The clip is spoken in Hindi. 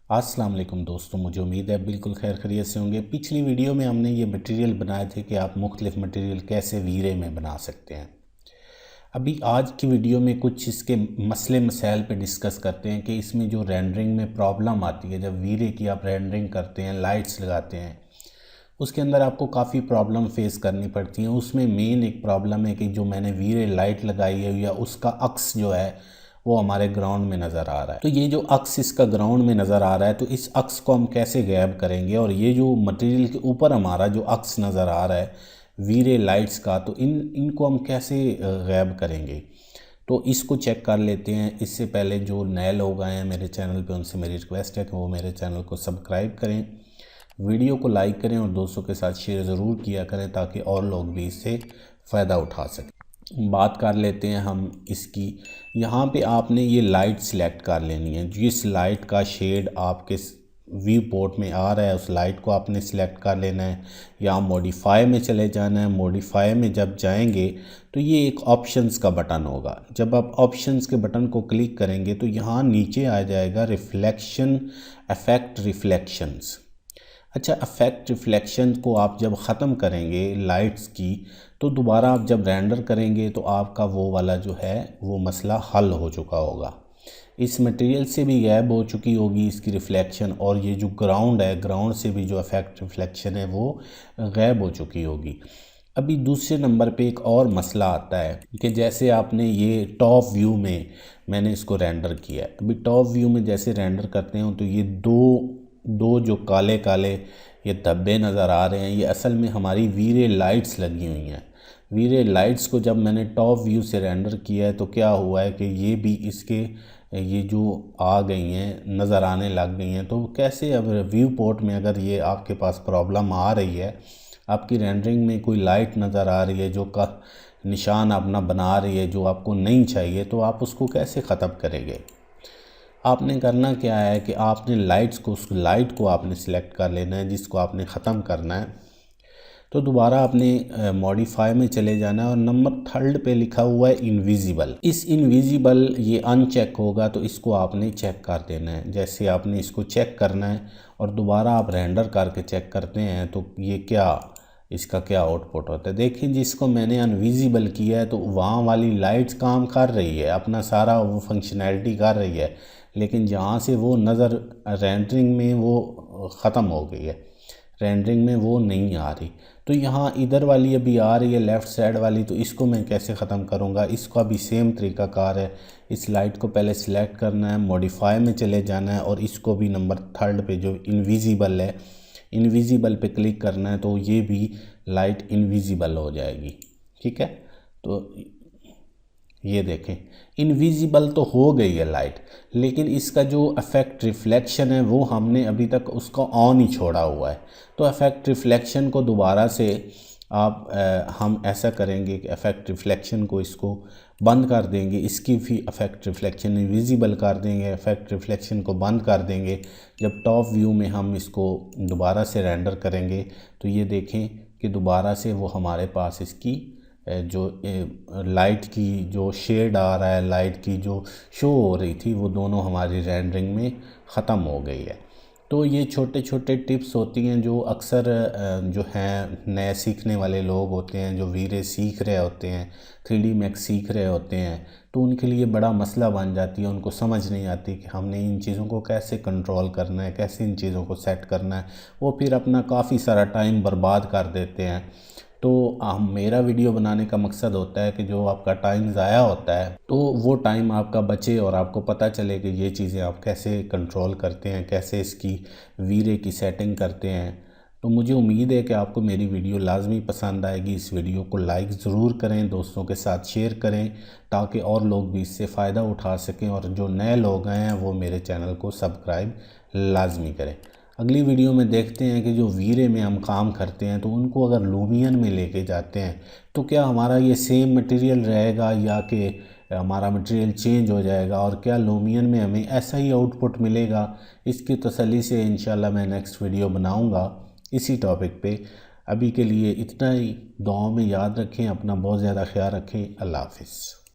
अस्सलाम वालेकुम दोस्तों, मुझे उम्मीद है बिल्कुल खैर खैरियत से होंगे। पिछली वीडियो में हमने ये मटेरियल बनाए थे कि आप मुख्तलिफ मटेरियल कैसे वीरे में बना सकते हैं। अभी आज की वीडियो में कुछ इसके मसले मसाइल पे डिस्कस करते हैं कि इसमें जो रेंडरिंग में प्रॉब्लम आती है, जब वीरे की आप रेंडरिंग करते हैं, लाइट्स लगाते हैं, उसके अंदर आपको काफ़ी प्रॉब्लम फेस करनी पड़ती हैं। उसमें मेन एक प्रॉब्लम है कि जो मैंने वीरे लाइट लगाई है या उसका अक्स जो है वो हमारे ग्राउंड में नज़र आ रहा है। तो ये जो अक्स इसका ग्राउंड में नज़र आ रहा है, तो इस अक्स को हम कैसे गायब करेंगे, और ये जो मटेरियल के ऊपर हमारा जो अक्स नज़र आ रहा है वीरे लाइट्स का, तो इनको हम कैसे गायब करेंगे, तो इसको चेक कर लेते हैं। इससे पहले जो नए लोग आए हैं मेरे चैनल पे, उनसे मेरी रिक्वेस्ट है कि वो मेरे चैनल को सब्सक्राइब करें, वीडियो को लाइक करें और दोस्तों के साथ शेयर ज़रूर किया करें ताकि और लोग भी इससे फ़ायदा उठा सकें। बात कर लेते हैं हम इसकी। यहाँ पे आपने ये लाइट सिलेक्ट कर लेनी है। जिस लाइट का शेड आपके व्यू पोर्ट में आ रहा है उस लाइट को आपने सिलेक्ट कर लेना है। या मॉडिफाई में चले जाना है। मॉडिफाई में जब जाएंगे तो ये एक ऑप्शंस का बटन होगा। जब आप ऑप्शंस के बटन को क्लिक करेंगे तो यहाँ नीचे आ जाएगा रिफ्लेक्शन इफेक्ट रिफ्लेक्शंस। अच्छा, इफेक्ट रिफ्लेक्शन को आप जब ख़त्म करेंगे लाइट्स की, तो दोबारा आप जब रेंडर करेंगे तो आपका वो वाला जो है वो मसला हल हो चुका होगा। इस मटेरियल से भी गायब हो चुकी होगी इसकी रिफ्लेक्शन, और ये जो ग्राउंड है, ग्राउंड से भी जो इफेक्ट रिफ्लेक्शन है वो गायब हो चुकी होगी। अभी दूसरे नंबर पे एक और मसला आता है कि जैसे आपने ये टॉप व्यू में मैंने इसको रेंडर किया है। अभी टॉप व्यू में जैसे रेंडर करते हो तो ये दो जो काले काले ये धब्बे नज़र आ रहे हैं, ये असल में हमारी वीरे लाइट्स लगी हुई हैं। वीरे लाइट्स को जब मैंने टॉप व्यू से रेंडर किया है तो क्या हुआ है कि ये भी इसके ये जो आ गई हैं, नज़र आने लग गई हैं। तो कैसे, अब व्यू पोर्ट में अगर ये आपके पास प्रॉब्लम आ रही है, आपकी रेंडरिंग में कोई लाइट नज़र आ रही है जो का निशान अपना बना रही है जो आपको नहीं चाहिए, तो आप उसको कैसे ख़त्म करेंगे। आपने करना क्या है कि आपने लाइट्स को, उस लाइट को आपने सिलेक्ट कर लेना है जिसको आपने ख़त्म करना है। तो दोबारा आपने मॉडिफाई में चले जाना है और नंबर 3 पे लिखा हुआ है इनविजिबल। इस इनविजिबल ये अनचेक होगा तो इसको आपने चेक कर देना है। जैसे आपने इसको चेक करना है और दोबारा आप रेंडर करके चेक करते हैं तो ये क्या, इसका क्या आउटपुट होता है। देखिए, जिसको मैंने अनविजिबल किया है तो वहाँ वाली लाइट्स काम कर रही है, अपना सारा वो फंक्शनैलिटी कर रही है, लेकिन जहाँ से वो नज़र रेंडरिंग में वो ख़त्म हो गई है, रेंडरिंग में वो नहीं आ रही। तो यहाँ इधर वाली अभी आ रही है लेफ़्ट साइड वाली, तो इसको मैं कैसे ख़त्म करूँगा। इसका भी सेम तरीका कार है। इस लाइट को पहले सिलेक्ट करना है, मॉडिफाई में चले जाना है और इसको भी नंबर 3 पे जो इनविजिबल है, इनविजिबल पे क्लिक करना है, तो ये भी लाइट इनविजिबल हो जाएगी। ठीक है, तो ये देखें इनविजिबल तो हो गई है लाइट, लेकिन इसका जो इफेक्ट रिफ्लेक्शन है वो हमने अभी तक उसका ऑन ही छोड़ा हुआ है। तो इफेक्ट रिफ्लेक्शन को दोबारा से हम ऐसा करेंगे कि इफेक्ट रिफ्लेक्शन को इसको बंद कर देंगे, इसकी भी इफेक्ट रिफ्लेक्शन इनविजिबल कर देंगे, इफेक्ट रिफ्लेक्शन को बंद कर देंगे। जब टॉप व्यू में हम इसको दोबारा से रेंडर करेंगे तो ये देखें कि दोबारा से वो हमारे पास इसकी जो लाइट की जो शेड आ रहा है, लाइट की जो शो हो रही थी, वो दोनों हमारी रेंडरिंग में ख़त्म हो गई है। तो ये छोटे छोटे टिप्स होती हैं जो अक्सर जो हैं नए सीखने वाले लोग होते हैं, जो वीरे सीख रहे होते हैं, 3D मैक्स सीख रहे होते हैं, तो उनके लिए बड़ा मसला बन जाती है। उनको समझ नहीं आती कि हमने इन चीज़ों को कैसे कंट्रोल करना है, कैसे इन चीज़ों को सेट करना है। वो फिर अपना काफ़ी सारा टाइम बर्बाद कर देते हैं। तो मेरा वीडियो बनाने का मकसद होता है कि जो आपका टाइम ज़ाया होता है तो वो टाइम आपका बचे और आपको पता चले कि ये चीज़ें आप कैसे कंट्रोल करते हैं, कैसे इसकी वीरे की सेटिंग करते हैं। तो मुझे उम्मीद है कि आपको मेरी वीडियो लाजमी पसंद आएगी। इस वीडियो को लाइक ज़रूर करें, दोस्तों के साथ शेयर करें ताकि और लोग भी इससे फ़ायदा उठा सकें, और जो नए लोग हैं वो मेरे चैनल को सब्सक्राइब लाजमी करें। अगली वीडियो में देखते हैं कि जो वीरे में हम काम करते हैं तो उनको अगर लूमियन में लेके जाते हैं तो क्या हमारा ये सेम मटेरियल रहेगा या कि हमारा मटेरियल चेंज हो जाएगा, और क्या लूमियन में हमें ऐसा ही आउटपुट मिलेगा। इसकी तसल्ली से इंशाल्लाह मैं नेक्स्ट वीडियो बनाऊंगा इसी टॉपिक पे। अभी के लिए इतना ही। दुआओं में याद रखें, अपना बहुत ज़्यादा ख्याल रखें। अल्लाह हाफिज़।